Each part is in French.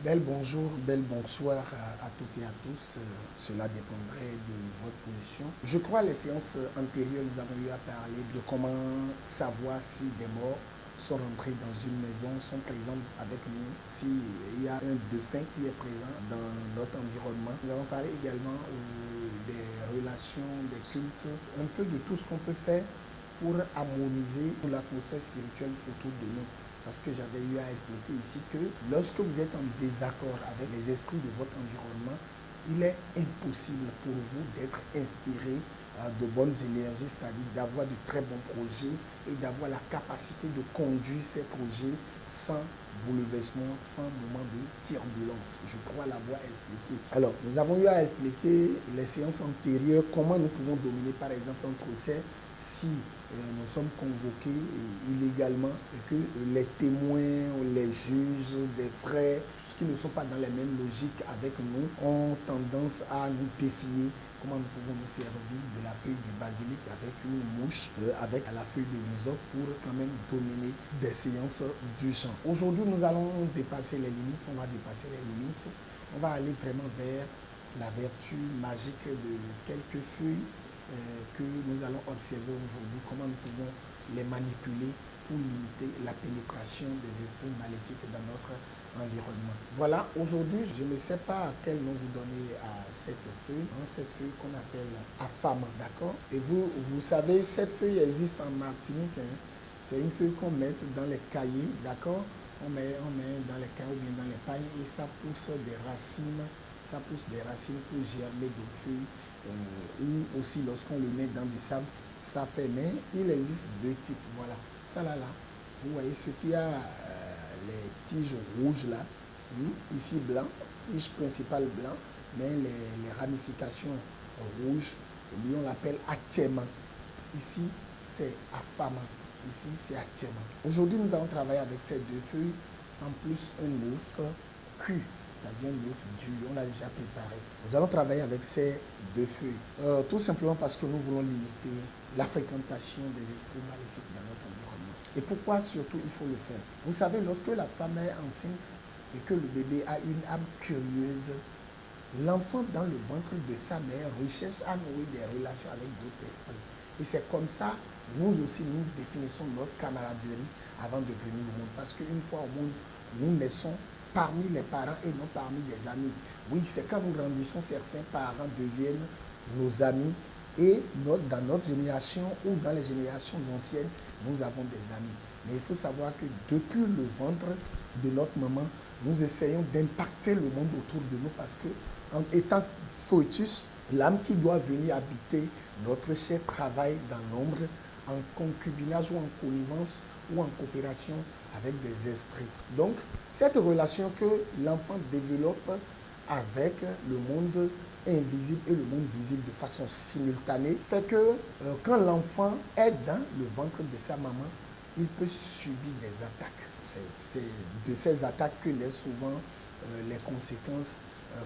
Bel bonjour, bel bonsoir à toutes et à tous. Cela dépendrait de votre position. Je crois les séances antérieures, nous avons eu à parler de comment savoir si des morts sont rentrés dans une maison, sont présents avec nous, s'il y a un défunt qui est présent dans notre environnement. Nous avons parlé également des relations, des cultes, un peu de tout ce qu'on peut faire pour harmoniser l'atmosphère spirituelle autour de nous. Parce que j'avais eu à expliquer ici que lorsque vous êtes en désaccord avec les esprits de votre environnement, il est impossible pour vous d'être inspiré de bonnes énergies, c'est-à-dire d'avoir de très bons projets et d'avoir la capacité de conduire ces projets sans bouleversement, sans moment de turbulence. Je crois l'avoir expliqué. Alors, nous avons eu à expliquer les séances antérieures, comment nous pouvons dominer par exemple un procès si nous sommes convoqués illégalement et que les témoins, les juges, des frères, ceux qui ne sont pas dans les mêmes logiques avec nous, ont tendance à nous défier. Comment nous pouvons nous servir de la feuille du basilic avec une mouche, avec la feuille de l'hysope pour quand même dominer des séances du chant. Aujourd'hui, nous allons dépasser les limites, on va dépasser les limites, on va aller vraiment vers la vertu magique de quelques feuilles que nous allons observer aujourd'hui, comment nous pouvons les manipuler pour limiter la pénétration des esprits maléfiques dans notre environnement. Voilà, aujourd'hui, je ne sais pas quel nom vous donnez à cette feuille qu'on appelle Afama, d'accord? Et vous savez, cette feuille existe en Martinique, hein? C'est une feuille qu'on met dans les cahiers, d'accord? On met dans les cahiers ou bien dans les pailles et ça pousse des racines. Ça pousse des racines pour germer d'autres feuilles ou aussi lorsqu'on le met dans du sable, ça fait. Mais il existe deux types. Voilà, ça là, vous voyez ce qu'il y a, les tiges rouges là, ici blanc, tige principale blanc, mais les ramifications rouges, lui on l'appelle Atchema. Ici c'est Afama, ici c'est Atchema. Aujourd'hui nous allons travailler avec ces deux feuilles, en plus un œuf cuit, c'est-à-dire un œuf dur, on l'a déjà préparé. Nous allons travailler avec ces deux feuilles, tout simplement parce que nous voulons limiter la fréquentation des esprits maléfiques dans notre environnement. Et pourquoi surtout il faut le faire? Vous savez, lorsque la femme est enceinte et que le bébé a une âme curieuse, l'enfant dans le ventre de sa mère recherche à nouer des relations avec d'autres esprits. Et c'est comme ça, nous aussi, nous définissons notre camaraderie avant de venir au monde. Parce qu'une fois au monde, nous naissons parmi les parents et non parmi des amis. Oui, c'est quand nous grandissons, certains parents deviennent nos amis. Et dans notre génération ou dans les générations anciennes, nous avons des amis. Mais il faut savoir que depuis le ventre de notre maman, nous essayons d'impacter le monde autour de nous parce que, en étant foetus, l'âme qui doit venir habiter notre chair travaille dans l'ombre, en concubinage ou en connivence ou en coopération avec des esprits. Donc, cette relation que l'enfant développe avec le monde invisible et le monde visible de façon simultanée fait que quand l'enfant est dans le ventre de sa maman, il peut subir des attaques. C'est de ces attaques que naissent souvent les conséquences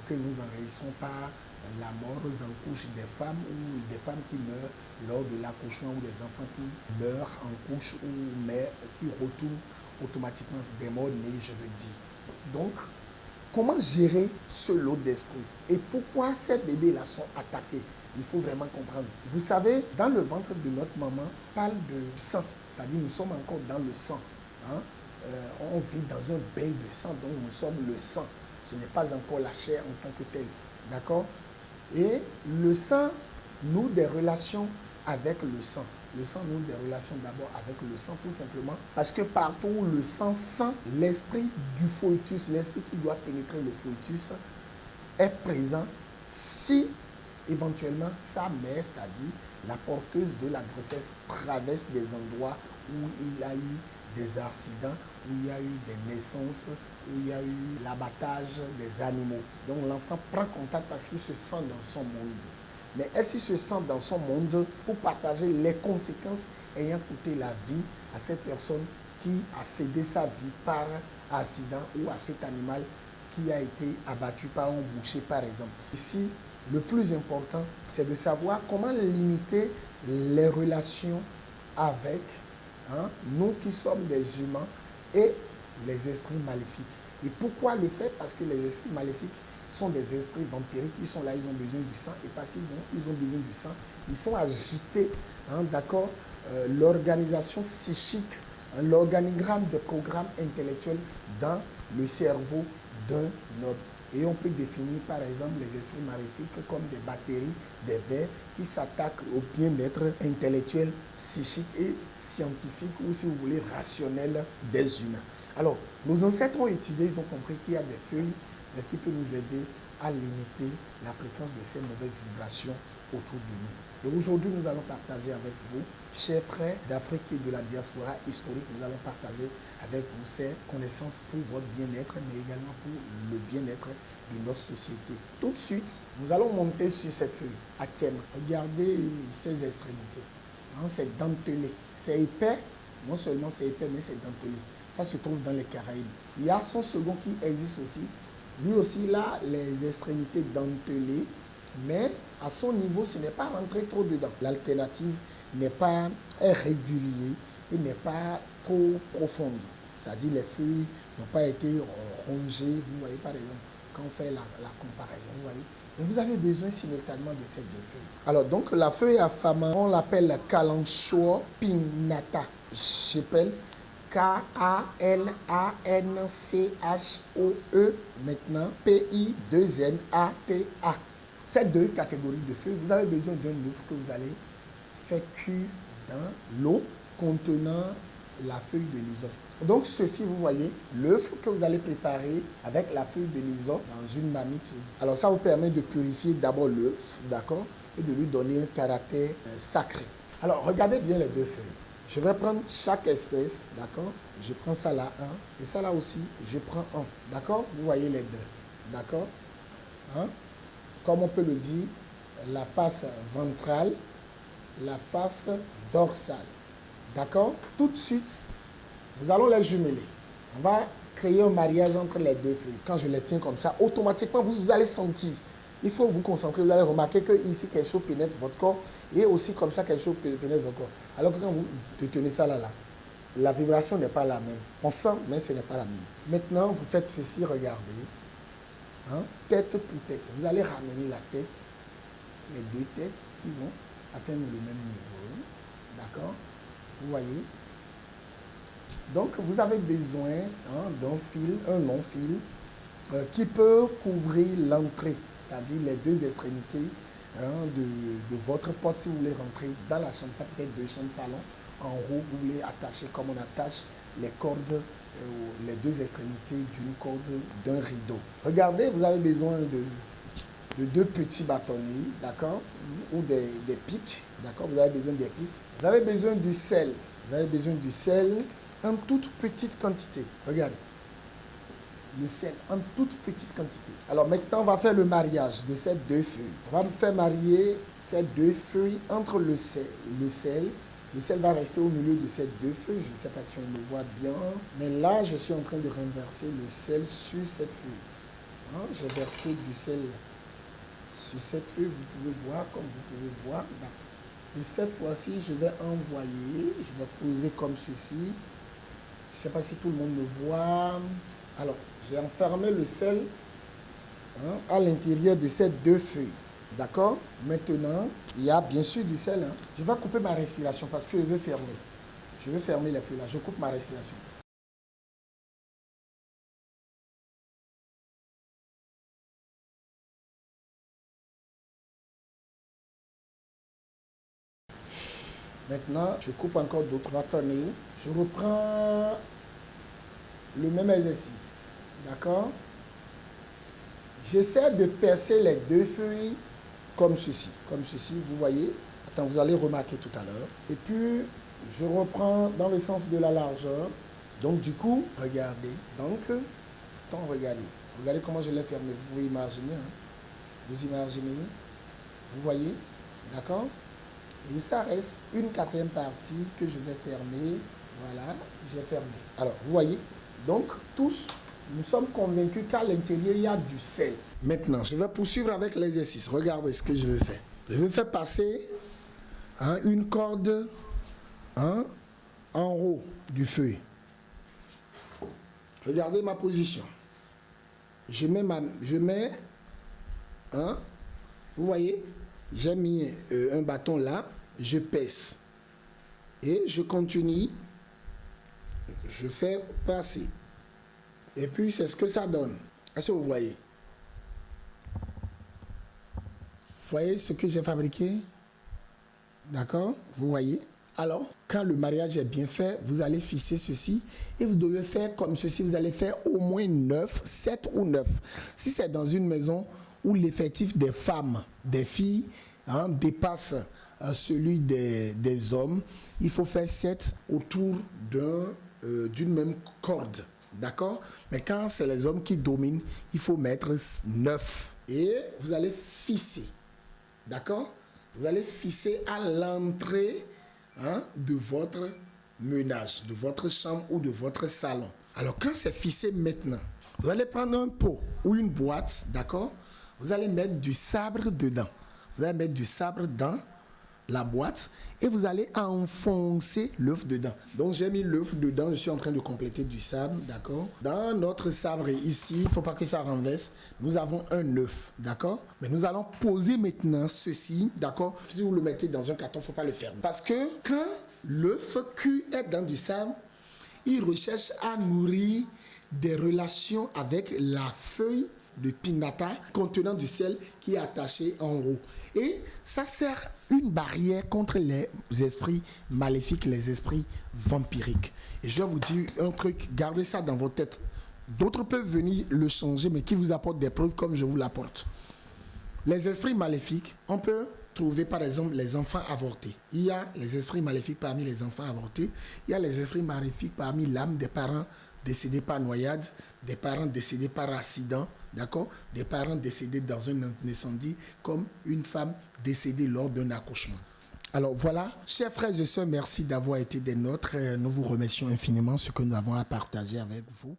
que nous enregistrons par la mort en couche des femmes ou des femmes qui meurent lors de l'accouchement ou des enfants qui meurent en couche ou mais qui retournent automatiquement des morts nés, je veux dire. Donc, comment gérer ce lot d'esprit? Et pourquoi ces bébés-là sont attaqués? Il faut vraiment comprendre. Vous savez, dans le ventre de notre maman, on parle de sang. C'est-à-dire nous sommes encore dans le sang. Hein? On vit dans un bain de sang, donc nous sommes le sang. Ce n'est pas encore la chair en tant que telle. D'accord? Et le sang noue des relations avec le sang. Le sang noue des relations d'abord avec le sang, tout simplement parce que partout où le sang sent, l'esprit du foetus, l'esprit qui doit pénétrer le foetus, est présent si éventuellement sa mère, c'est-à-dire la porteuse de la grossesse, traverse des endroits où il a eu des accidents, où il y a eu des naissances, où il y a eu l'abattage des animaux. Donc l'enfant prend contact parce qu'il se sent dans son monde. Mais est-ce qu'il se sent dans son monde pour partager les conséquences ayant coûté la vie à cette personne qui a cédé sa vie par accident ou à cet animal qui a été abattu par un boucher, par exemple. Ici, le plus important, c'est de savoir comment limiter les relations avec nous qui sommes des humains et les esprits maléfiques. Et pourquoi le faire? Parce que les esprits maléfiques sont des esprits vampiriques, ils sont là, ils ont besoin du sang, et parce qu'ils ils ont besoin du sang, ils font agiter, hein, d'accord, l'organisation psychique, hein, l'organigramme des programmes intellectuels dans le cerveau d'un homme. Et on peut définir par exemple les esprits maléfiques comme des batteries, des vers qui s'attaquent au bien-être intellectuel, psychique et scientifique, ou si vous voulez rationnel des humains. Alors, nos ancêtres ont étudié, ils ont compris qu'il y a des feuilles qui peuvent nous aider à limiter la fréquence de ces mauvaises vibrations autour de nous. Et aujourd'hui, nous allons partager avec vous, chers frères d'Afrique et de la diaspora historique, nous allons partager avec vous ces connaissances pour votre bien-être, mais également pour le bien-être de notre société. Tout de suite, nous allons monter sur cette feuille, à Thiem. Regardez ces extrémités. Hein, c'est dentelé. C'est épais, non seulement c'est épais, mais c'est dentelé. Ça se trouve dans les Caraïbes. Il y a son second qui existe aussi. Lui aussi, là, les extrémités dentelées, mais à son niveau, ce n'est pas rentré trop dedans. L'alternative n'est pas régulier et n'est pas trop profonde. C'est-à-dire les feuilles n'ont pas été rongées. Vous voyez, par exemple, quand on fait la comparaison, vous voyez. Mais vous avez besoin simultanément de ces deux feuilles. Alors, donc, la feuille à fama, on l'appelle Kalanchoe pinnata. J'appelle K-A-L-A-N-C-H-O-E, maintenant P-I-2-N-A-T-A. Ces deux catégories de feuilles, vous avez besoin d'un œuf que vous allez faire cuire dans l'eau contenant la feuille de l'hysope. Donc ceci, vous voyez, l'œuf que vous allez préparer avec la feuille de l'hysope dans une marmite. Alors ça vous permet de purifier d'abord l'œuf, d'accord, et de lui donner un caractère sacré. Alors regardez bien les deux feuilles. Je vais prendre chaque espèce, d'accord? Je prends ça là, un, et ça là aussi, je prends un, d'accord? Vous voyez les deux, d'accord? Hein? Comme on peut le dire, la face ventrale, la face dorsale, d'accord? Tout de suite, nous allons les jumeler. On va créer un mariage entre les deux feuilles. Quand je les tiens comme ça, automatiquement, vous allez sentir. Il faut vous concentrer, vous allez remarquer que ici, quelque chose pénètre votre corps et aussi comme ça, quelque chose pénètre votre corps. Alors que quand vous tenez ça là, la vibration n'est pas la même. On sent, mais ce n'est pas la même. Maintenant, vous faites ceci, regardez. Hein? Tête pour tête. Vous allez ramener la tête, les deux têtes qui vont atteindre le même niveau. D'accord? Vous voyez? Donc, vous avez besoin d'un fil, un long fil, qui peut couvrir l'entrée, c'est-à-dire les deux extrémités de votre porte. Si vous voulez rentrer dans la chambre, ça peut être deux chambres salon. En haut, vous voulez attacher comme on attache les cordes, les deux extrémités d'une corde d'un rideau. Regardez, vous avez besoin de deux petits bâtonnets, d'accord, ou des pics, d'accord, vous avez besoin des pics. Vous avez besoin du sel, vous avez besoin du sel en toute petite quantité. Regardez, le sel en toute petite quantité. Alors maintenant, on va faire le mariage de ces deux feuilles. On va faire marier ces deux feuilles entre le sel. Le sel va rester au milieu de ces deux feuilles. Je ne sais pas si on le voit bien. Mais là, je suis en train de renverser le sel sur cette feuille. Hein, j'ai versé du sel sur cette feuille. Vous pouvez voir, comme vous pouvez voir. Et cette fois-ci, je vais envoyer. Je vais poser comme ceci. Je ne sais pas si tout le monde me voit. Alors, j'ai enfermé le sel à l'intérieur de ces deux feuilles. D'accord? Maintenant, il y a bien sûr du sel. Je vais couper ma respiration parce que je veux fermer. Je veux fermer les feuilles là. Je coupe ma respiration. Maintenant, je coupe encore d'autres bâtonnets. Je reprends le même exercice. D'accord? J'essaie de percer les deux feuilles comme ceci. Comme ceci, vous voyez. Attends, vous allez remarquer tout à l'heure. Et puis, je reprends dans le sens de la largeur. Donc, du coup, regardez. Donc, regardez. Regardez comment je l'ai fermé. Vous pouvez imaginer. Vous imaginez. Vous voyez. D'accord? Et ça reste une quatrième partie que je vais fermer. Voilà, j'ai fermé. Alors, vous voyez. Donc, tous, nous sommes convaincus qu'à l'intérieur, il y a du sel. Maintenant, je vais poursuivre avec l'exercice. Regardez ce que je vais faire. Je vais faire passer une corde en haut du feu. Regardez ma position. je mets, hein, vous voyez, j'ai mis un bâton là, je pèse. Et je continue, je fais passer. Et puis c'est ce que ça donne. Est-ce que vous voyez? Vous voyez ce que j'ai fabriqué? D'accord? Vous voyez? Alors, quand le mariage est bien fait, vous allez fisser ceci et vous devez faire comme ceci. Vous allez faire au moins 9, 7 ou 9. Si c'est dans une maison où l'effectif des femmes, des filles, hein, dépasse celui des hommes, il faut faire 7 autour d'une même corde. D'accord? Mais quand c'est les hommes qui dominent, il faut mettre 9. Et vous allez fisser. D'accord? Vous allez fisser à l'entrée, hein, de votre ménage, de votre chambre ou de votre salon. Alors, quand c'est fissé maintenant, vous allez prendre un pot ou une boîte, d'accord? Vous allez mettre du sabre dedans. Vous allez mettre du sabre dans la boîte et vous allez enfoncer l'œuf dedans. Donc, j'ai mis l'œuf dedans. Je suis en train de compléter du sabre, d'accord? Dans notre sabre ici, il ne faut pas que ça renverse. Nous avons un œuf, d'accord? Mais nous allons poser maintenant ceci, d'accord? Si vous le mettez dans un carton, il ne faut pas le fermer. Parce que quand l'œuf cuit est dans du sable, il recherche à nourrir des relations avec la feuille de pinata contenant du sel qui est attaché en haut. Et ça sert une barrière contre les esprits maléfiques, les esprits vampiriques. Et je vais vous dire un truc, gardez ça dans votre tête. D'autres peuvent venir le changer, mais qui vous apportent des preuves comme je vous l'apporte. Les esprits maléfiques, on peut trouver par exemple les enfants avortés. Il y a les esprits maléfiques parmi les enfants avortés. Il y a les esprits maléfiques parmi l'âme des parents décédés par noyade, des parents décédés par accident, d'accord, des parents décédés dans un incendie, comme une femme décédée lors d'un accouchement. Alors voilà, chers frères et sœurs, merci d'avoir été des nôtres. Nous vous remercions infiniment ce que nous avons à partager avec vous.